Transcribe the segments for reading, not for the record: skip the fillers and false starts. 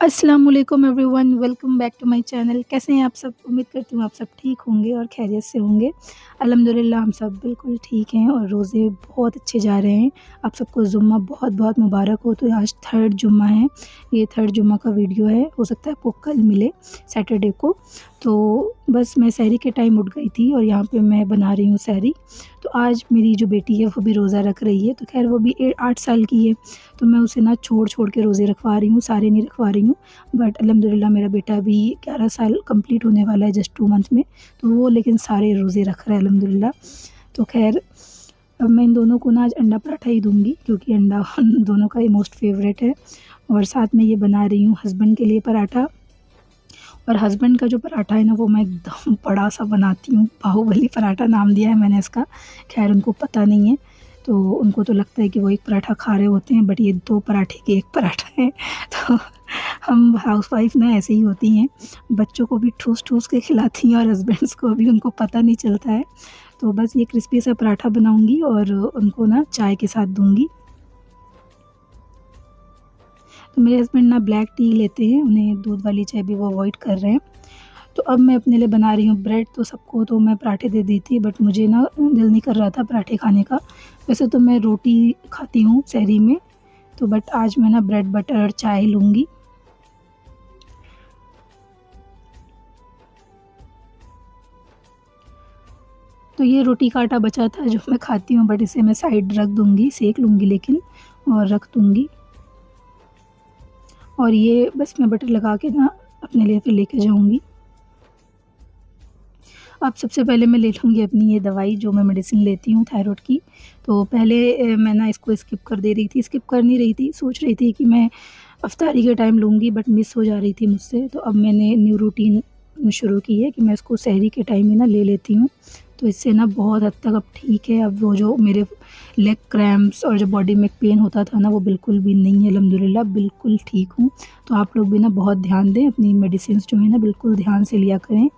अस्सलाम वालेकुम everyone, welcome back to my channel. कैसे हैं आप सब? उम्मीद करती हूँ आप सब ठीक होंगे और खैरियत से होंगे। अल्हम्दुलिल्लाह हम सब बिल्कुल ठीक हैं और रोज़े बहुत अच्छे जा रहे हैं। आप सबको जुम्मा बहुत-बहुत मुबारक हो। तो आज थर्ड जुम्मा है, ये थर्ड जुम्मा का वीडियो है, हो सकता है आपको कल मिले सैटरडे को। तो बस मैं सहरी के टाइम उठ गई थी और यहाँ पे मैं बना रही हूँ सहरी। तो आज मेरी जो बेटी है वो भी रोज़ा रख रही है, तो ख़ैर वो भी 8 साल की है, तो मैं उसे ना छोड़-छोड़ के रोज़े रखवा रही हूँ, सारे नहीं रखवा रही हूँ। बट अल्हम्दुलिल्लाह मेरा बेटा भी 11 साल कंप्लीट होने वाला है जस्ट 2 मंथ में, तो वो लेकिन सारे रोज़े रख रहा है अल्हम्दुलिल्लाह। तो ख़ैर अब मैं इन दोनों को ना आज अंडा पराठा ही दूँगी क्योंकि अंडा उन दोनों का ही मोस्ट फ़ेवरेट है। और साथ में ये बना रही हूँ हस्बैंड के लिए पराठा। और हस्बैंड का जो पराठा है ना वो मैं एकदम बड़ा-सा बनाती हूँ, बाहुबली पराठा नाम दिया है मैंने इसका। ख़ैर उनको पता नहीं है, तो उनको तो लगता है कि वो एक पराठा खा रहे होते हैं, बट ये 2 पराठे के 1 पराठा है। तो हम हाउसवाइफ़ ना ऐसे ही होती हैं, बच्चों को भी ठूस-ठूस के खिलाती हैं और हस्बैंड्स को भी उनको पता नहीं चलता है। तो बस ये क्रिस्पी सा पराठा बनाऊँगी और उनको ना चाय के साथ दूँगी। तो मेरे हस्बैंड ना ब्लैक टी लेते हैं, उन्हें दूध वाली चाय भी वो अवॉइड कर रहे हैं। तो अब मैं अपने लिए बना रही हूँ ब्रेड। तो सबको तो मैं पराठे दे दी थी, बट मुझे ना दिल नहीं कर रहा था पराठे खाने का। वैसे तो मैं रोटी खाती हूँ सहरी में, तो बट आज मैं ना ब्रेड बटर और चाय लूँगी। तो ये रोटी का आटा बचा था जो मैं खाती हूँ, बट इसे मैं साइड रख दूँगी, सेंक लूँगी लेकिन, और रख दूँगी। और ये बस मैं बटर लगा के ना अपने लिए फिर लेके जाऊँगी। अब सबसे पहले मैं ले लूँगी अपनी ये दवाई जो मैं मेडिसिन लेती हूँ थायरॉइड की। तो पहले मैं ना इसको स्किप कर दे रही थी, स्किप कर नहीं रही थी, सोच रही थी कि मैं इफ्तारी के टाइम लूँगी, बट मिस हो जा रही थी मुझसे। तो अब मैंने न्यू रूटीन शुरू की है कि मैं इसको सहरी के टाइम ही ना ले लेती हूँ। तो इससे ना बहुत हद तक अब ठीक है। अब वो जो मेरे लेग क्रैम्प्स और जो बॉडी में पेन होता था ना वो बिल्कुल भी नहीं है, अल्हम्दुलिल्लाह बिल्कुल ठीक हूँ। तो आप लोग भी ना बहुत ध्यान दें, अपनी मेडिसिन्स जो है ना बिल्कुल ध्यान से लिया करें।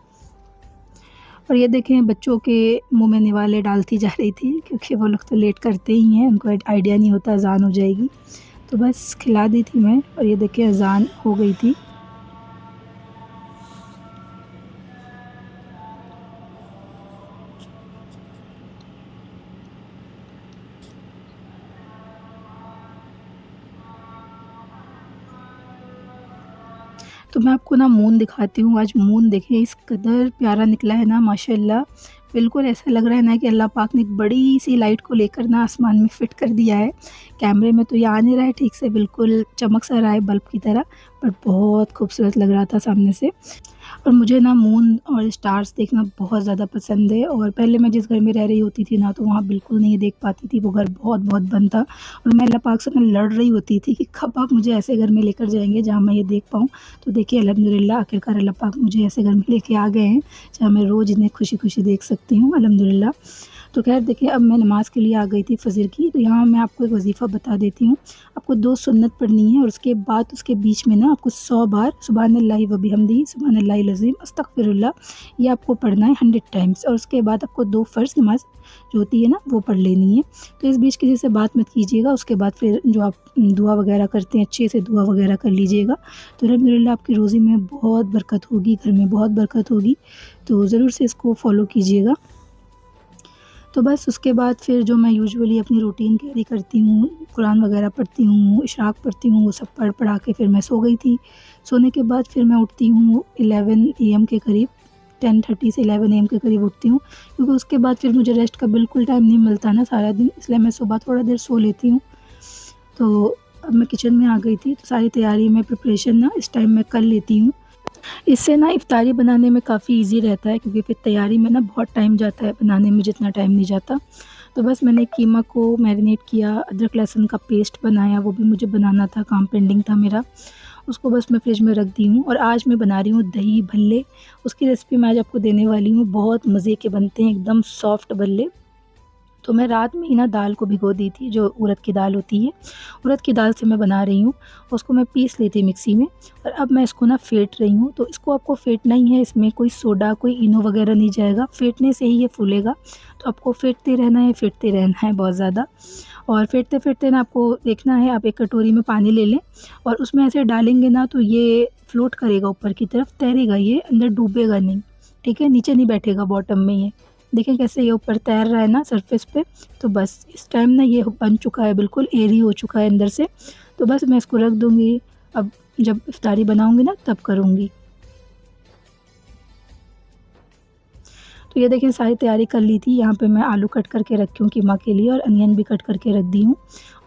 और ये देखें बच्चों के मुँह में निवाले डालती जा रही थी क्योंकि वो लोग तो लेट करते ही हैं, उनको आइडिया नहीं होता अज़ान हो जाएगी। तो बस खिला दी थी मैं, और ये देखिए अज़ान हो गई थी। तो मैं आपको ना मून दिखाती हूँ। आज मून देखें इस कदर प्यारा निकला है ना माशाल्लाह। बिल्कुल ऐसा लग रहा है ना कि अल्लाह पाक ने एक बड़ी-सी लाइट को लेकर ना आसमान में फ़िट कर दिया है। कैमरे में तो ये आ नहीं रहा है ठीक से, बिल्कुल चमक सा रहा है बल्ब की तरह, बट बहुत खूबसूरत लग रहा था सामने से। और मुझे ना मून और स्टार्स देखना बहुत ज़्यादा पसंद है। और पहले मैं जिस घर में रह रही होती थी ना तो वहाँ बिल्कुल नहीं देख पाती थी, वो घर बहुत-बहुत बंद था और मैं अल्लाह पाक से ना लड़ रही होती थी कि कब आप मुझे ऐसे घर में लेकर जाएँगे जहाँ मैं ये देख पाऊँ। तो देखिए अल्हम्दुलिल्लाह आखिरकार अल्लाह पाक मुझे ऐसे घर में लेके आ गए हैं जहाँ मैं रोज़ इन्हें खुशी-खुशी देख सकती हूँ अल्हम्दुलिल्लाह। तो ख़ैर देखिए अब मैं नमाज़ के लिए आ गई थी फ़जर की। तो यहाँ मैं आपको एक वज़ीफ़ा बता देती हूँ। आपको 2 सुन्नत पढ़नी है और उसके बाद उसके बीच में ना आपको 100 बार सुबहानल्लाहि व बिहम्दिही सुबहानल्लाहिल अज़ीम अस्तगफिरुल्लाह ये आपको पढ़ना है 100 टाइम्स। और उसके बाद आपको 2 फ़र्ज़ नमाज़ जो होती है ना वो पढ़ लेनी है। तो इस बीच किसी से बात मत कीजिएगा। उसके बाद फिर जो आप दुआ वग़ैरह करते हैं अच्छे से दुआ वग़ैरह कर लीजिएगा। तो अल्हम्दुलिल्लाह आपकी रोज़ी में बहुत बरकत होगी, घर में बहुत बरकत होगी। तो ज़रूर से इसको फ़ॉलो कीजिएगा। तो बस उसके बाद फिर जो मैं यूजुअली अपनी रूटीन कैरी करती हूँ, कुरान वगैरह पढ़ती हूँ, इशराक पढ़ती हूँ, वो सब पढ़-पढ़ा के फिर मैं सो गई थी। सोने के बाद फिर मैं उठती हूँ 11 एएम के करीब, 10:30 से 11 एएम के करीब उठती हूँ, क्योंकि उसके बाद फिर मुझे रेस्ट का बिल्कुल टाइम नहीं मिलता ना सारा दिन, इसलिए मैं सुबह थोड़ा देर सो लेती हूँ। तो अब मैं किचन में आ गई थी, तो सारी तैयारी में प्रिपरेशन ना इस टाइम मैं कर लेती हूँ। इससे ना इफ्तारी बनाने में काफ़ी ईज़ी रहता है क्योंकि फिर तैयारी में ना बहुत टाइम जाता है, बनाने में जितना टाइम नहीं जाता। तो बस मैंने कीमा को मैरिनेट किया, अदरक लहसुन का पेस्ट बनाया, वो भी मुझे बनाना था, काम पेंडिंग था मेरा। उसको बस मैं फ्रिज में रख दी हूँ और आज मैं बना रही हूँ दही भल्ले। उसकी रेसिपी मैं आज आपको देने वाली हूँ, बहुत मज़े के बनते हैं, एकदम सॉफ्ट भल्ले। तो मैं रात में ही ना दाल को भिगो दी थी, जो उड़द की दाल होती है, उड़द की दाल से मैं बना रही हूँ। उसको मैं पीस ली थी मिक्सी में और अब मैं इसको ना फेंट रही हूँ। तो इसको आपको फेंटना ही है, इसमें कोई सोडा, कोई इनो वगैरह नहीं जाएगा, फेंटने से ही ये फूलेगा। तो आपको फेंटते रहना है बहुत ज़्यादा। और फेंटते-फेंटते ना आपको देखना है, आप एक कटोरी में पानी ले लें और उसमें ऐसे डालेंगे ना तो ये फ्लोट करेगा ऊपर की तरफ, तैरेगा ये, अंदर डूबेगा नहीं, ठीक है? नीचे नहीं बैठेगा बॉटम में ये। देखें कैसे ये ऊपर तैर रहा है ना सरफेस पे। तो बस इस टाइम ना ये बन चुका है, बिल्कुल एयरी हो चुका है अंदर से। तो बस मैं इसको रख दूँगी, अब जब इफ्तारी बनाऊँगी ना तब करूँगी। तो ये देखिए सारी तैयारी कर ली थी। यहाँ पे मैं आलू कट करके रखी हूँ कीमा के लिए और अनियन भी कट करके रख दी हूँ।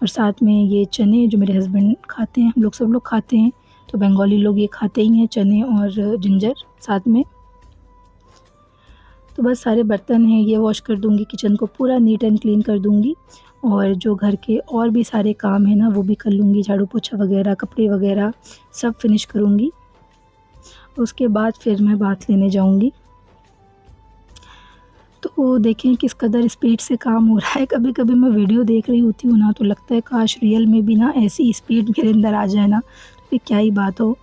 और साथ में ये चने जो मेरे हस्बैंड खाते हैं, हम लोग सब लोग खाते हैं, तो बंगाली लोग ये खाते ही हैं, चने और जिंजर साथ में। तो बस सारे बर्तन हैं ये वॉश कर दूँगी, किचन को पूरा नीट एंड क्लीन कर दूँगी और जो घर के और भी सारे काम हैं ना वो भी कर लूँगी, झाड़ू पोछा वगैरह, कपड़े वगैरह सब फिनिश करूँगी। उसके बाद फिर मैं बाथ लेने जाऊँगी। तो देखें किस कदर स्पीड से काम हो रहा है। कभी-कभी मैं वीडियो देख रही होती हूँ ना तो लगता है काश रियल में भी ना ऐसी स्पीड मेरे अंदर आ जाए ना, तो फिर क्या ही बात हो।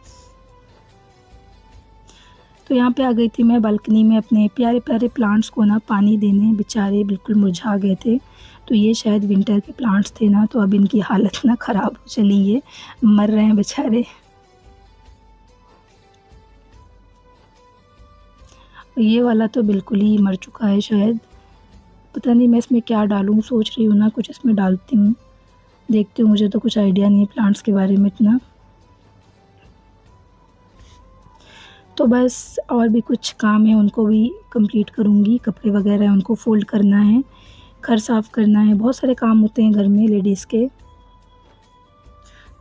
तो यहाँ पे आ गई थी मैं बालकनी में अपने प्यारे-प्यारे प्लांट्स को ना पानी देने, बेचारे बिल्कुल मुरझा गए थे। तो ये शायद विंटर के प्लांट्स थे ना, तो अब इनकी हालत ना ख़राब हो चली है, मर रहे हैं बेचारे। ये वाला तो बिल्कुल ही मर चुका है शायद। पता नहीं मैं इसमें क्या डालूँ, सोच रही हूँ ना कुछ इसमें डालती हूँ। देखती हूँ, मुझे तो कुछ आइडिया नहीं है प्लांट्स के बारे में इतना। तो बस और भी कुछ काम है उनको भी कंप्लीट करूँगी, कपड़े वगैरह हैं उनको फ़ोल्ड करना है, घर साफ़ करना है, बहुत सारे काम होते हैं घर में लेडीज़ के।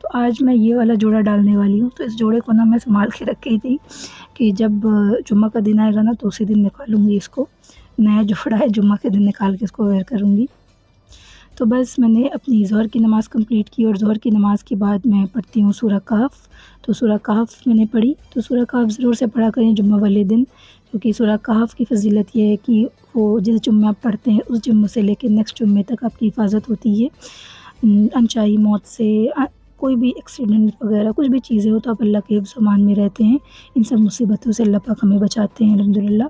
तो आज मैं ये वाला जोड़ा डालने वाली हूँ, तो इस जोड़े को ना मैं सँभाल के रखी थी कि जब जुम्मा का दिन आएगा ना तो उसी दिन निकालूँगी इसको। नया जोड़ा है, जुम्मा के दिन निकाल के इसको वेयर करूँगी। तो बस मैंने अपनी ज़ोहर की नमाज़ कंप्लीट की और ज़ोहर की नमाज़ के बाद मैं पढ़ती हूँ सूरह कहफ़। तो सूरह कहफ़ मैंने पढ़ी, तो सूरह कहफ़ ज़रूर से पढ़ा करें जुम्मा वाले दिन, क्योंकि सूरह कहफ़ की फ़ज़ीलत ये है कि वो जिस जुम्मे आप पढ़ते हैं उस जुम्मे से लेके नेक्स्ट जुम्मे तक आपकी हिफ़ाज़त होती है अनचाही मौत से, कोई भी एक्सीडेंट वगैरह कुछ भी चीज़ें हो तो आप अल्लाह के हिफ्ज़ अमान में रहते हैं। इन सब मुसीबतों से अल्लाह पाक हमें बचाते हैं अल्हम्दुलिल्लाह।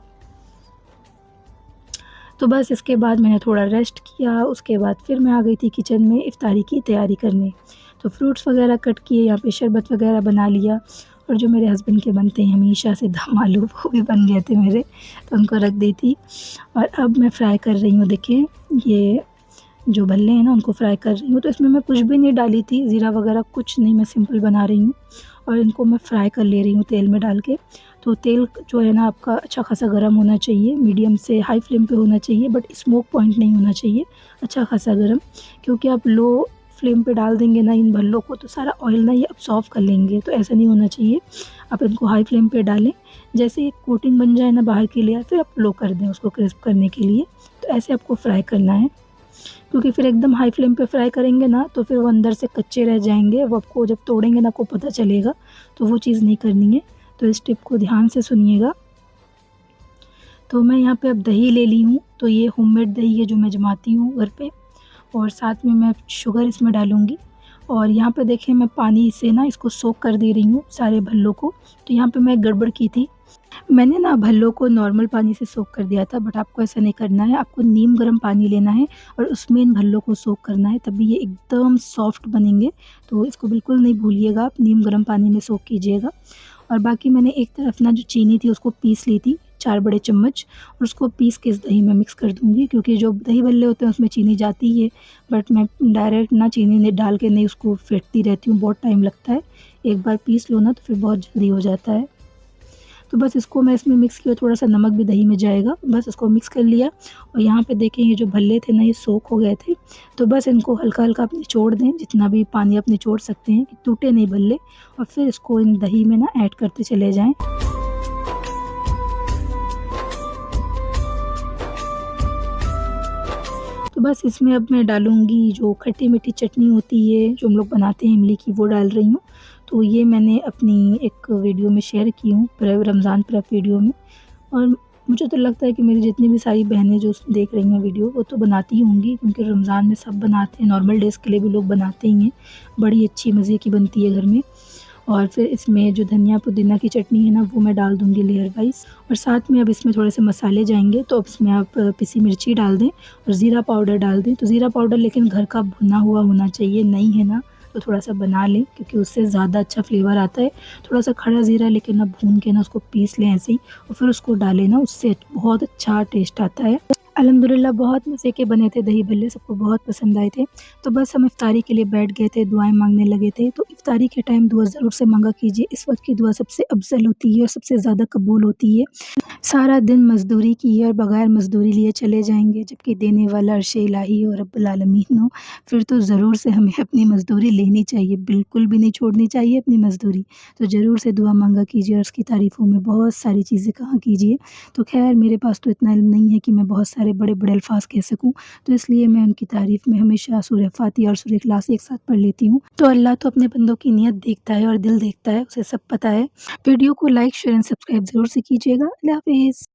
तो बस इसके बाद मैंने थोड़ा रेस्ट किया, उसके बाद फिर मैं आ गई थी किचन में इफ़्तारी की तैयारी करने। तो फ्रूट्स वगैरह कट किए, यहाँ पे शरबत वगैरह बना लिया और जो मेरे हस्बैंड के बनते हैं हमेशा से दम आलू वो भी बन गए थे मेरे, तो उनको रख दी थी। और अब मैं फ्राई कर रही हूँ, देखिए ये जो भल्ले हैं ना उनको फ्राई कर रही हूँ। तो इसमें मैं कुछ भी नहीं डाली थी, ज़ीरा वगैरह कुछ नहीं, मैं सिंपल बना रही हूँ और इनको मैं फ्राई कर ले रही हूँ तेल में डाल के। तो तेल जो है ना आपका अच्छा खासा गर्म होना चाहिए, मीडियम से हाई फ्लेम पे होना चाहिए, बट स्मोक पॉइंट नहीं होना चाहिए, अच्छा खासा गर्म। क्योंकि आप लो फ्लेम पे डाल देंगे ना इन भल्लों को तो सारा ऑयल ना ये अब्सॉर्ब कर लेंगे, तो ऐसा नहीं होना चाहिए। आप इनको हाई फ्लेम पे डालें, जैसे एक कोटिंग बन जाए ना बाहर के लिए, फिर आप लो कर दें उसको क्रिस्प करने के लिए। तो ऐसे आपको फ्राई करना है, क्योंकि फिर एकदम हाई फ्लेम पे फ्राई करेंगे ना तो फिर वो अंदर से कच्चे रह जाएँगे, वो आपको जब तोड़ेंगे ना आपको पता चलेगा, तो वो चीज़ नहीं करनी है। तो इस टिप को ध्यान से सुनिएगा। तो मैं यहाँ पे अब दही ले ली हूँ, तो ये होममेड दही है जो मैं जमाती हूँ घर पे और साथ में मैं शुगर इसमें डालूँगी। और यहाँ पे देखिए मैं पानी से ना इसको सोक कर दे रही हूँ सारे भल्लों को। तो यहाँ पे मैं गड़बड़ की थी, मैंने ना भल्लों को नॉर्मल पानी से सोक कर दिया था, बट आपको ऐसा नहीं करना है, आपको नीम गर्म पानी लेना है और उसमें इन भल्लों को सोक करना है, तभी ये एकदम सॉफ्ट बनेंगे। तो इसको बिल्कुल नहीं भूलिएगा, आप नीम गर्म पानी में सोक कीजिएगा। और बाकी मैंने एक तरफ ना जो चीनी थी उसको पीस ली थी 4 बड़े चम्मच, और उसको पीस के इस दही में मिक्स कर दूँगी, क्योंकि जो दही भल्ले होते हैं उसमें चीनी जाती ही है, बट मैं डायरेक्ट ना चीनी नहीं डाल के नहीं उसको फेंटती रहती हूँ, बहुत टाइम लगता है। एक बार पीस लो ना तो फिर बहुत जल्दी हो जाता है। तो बस इसको मैं इसमें मिक्स किया, थोड़ा-सा नमक भी दही में जाएगा, बस इसको मिक्स कर लिया। और यहाँ पे देखें ये जो भल्ले थे ना ये सोक हो गए थे, तो बस इनको हल्का-हल्का आप निचोड़ दें, जितना भी पानी आप निचोड़ सकते हैं कि टूटे नहीं भल्ले, और फिर इसको इन दही में ना ऐड करते चले जाएँ। तो बस इसमें अब मैं डालूँगी जो खट्टी-मीठी चटनी होती है, जो हम लोग बनाते हैं इमली की, वो डाल रही हूँ। तो ये मैंने अपनी एक वीडियो में शेयर की हूँ, रमज़ान प्रेप वीडियो में। और मुझे तो लगता है कि मेरी जितनी भी सारी बहनें जो देख रही हैं वीडियो, वो तो बनाती ही होंगी, क्योंकि रमज़ान में सब बनाते हैं, नॉर्मल डेज़ के लिए भी लोग बनाते ही हैं। बड़ी अच्छी मज़े की बनती है घर में। और फिर इसमें जो धनिया पुदीना की चटनी है ना, वो मैं डाल दूँगी लेयर वाइज़। और साथ में अब इसमें थोड़े से मसाले जाएँगे, तो अब इसमें आप पिसी मिर्ची डाल दें और ज़ीरा पाउडर डाल दें। तो ज़ीरा पाउडर लेकिन घर का भुना हुआ होना चाहिए, नहीं है ना तो थोड़ा-सा बना लें, क्योंकि उससे ज़्यादा अच्छा फ्लेवर आता है। थोड़ा-सा खड़ा ज़ीरा लेके ना भून के ना उसको पीस लें ऐसे ही, और फिर उसको डालें ना, उससे बहुत अच्छा टेस्ट आता है। अल्हम्दुलिल्लाह बहुत मज़े के बने थे दही भल्ले, सबको बहुत पसंद आए थे। तो बस हम इफ्तारी के लिए बैठ गए थे, दुआएँ माँगने लगे थे। तो इफ्तारी के टाइम दुआ ज़रूर से माँगा कीजिए, इस वक़्त की दुआ सबसे अफ़ज़ल होती है और सबसे ज़्यादा कबूल होती है। सारा दिन मज़दूरी की है और बग़ैर मज़दूरी लिए चले जाएँगे, जबकि देने वाला अर्श इलाही हो, रब्बुल आलमीन हो, फिर तो ज़रूर से हमें अपनी मज़दूरी लेनी चाहिए, बिल्कुल भी नहीं छोड़नी चाहिए अपनी मज़दूरी। तो ज़रूर से दुआ माँगा कीजिए और उसकी तारीफ़ों में बहुत सारी चीज़ें कहा कीजिए। तो ख़ैर मेरे पास तो इतना इल्म नहीं है कि मैं बहुत सारे बड़े-बड़े अल्फ़ाज़ कह सकूँ, तो इसलिए मैं उनकी तारीफ़ में हमेशा सूरह फ़ातिहा और सूरह इख़लास एक साथ पढ़ लेती हूँ। तो अल्लाह तो अपने बंदों की नियत देखता है और दिल देखता है, उसे सब पता है। वीडियो को लाइक, शेयर एंड सब्सक्राइब ज़रूर से कीजिएगा। अल्लाह हाफ़िज़।